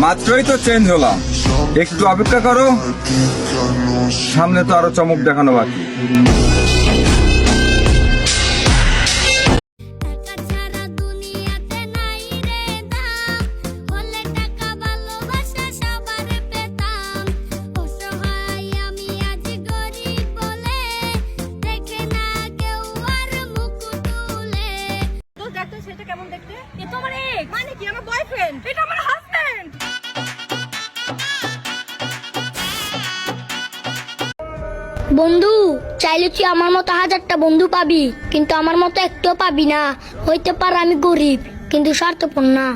মাত্রই তো চেঞ্জ হলাম, একটু অপেক্ষা করো, সামনে তো আরো চমক দেখানো বাকি। সেটা কেমন দেখতে? এ তো আমার এক্স। মানে কি? আমার বয়ফ্রেন্ড। এটা আমার হাজবেন্ড। বন্ধু, চাইলে তুই আমার মতো 1000টা বন্ধু পাবি, কিন্তু আমার মতো একটাও পাবি না। হইতে পারে আমি গরিব, কিন্তু স্বার্থপর না।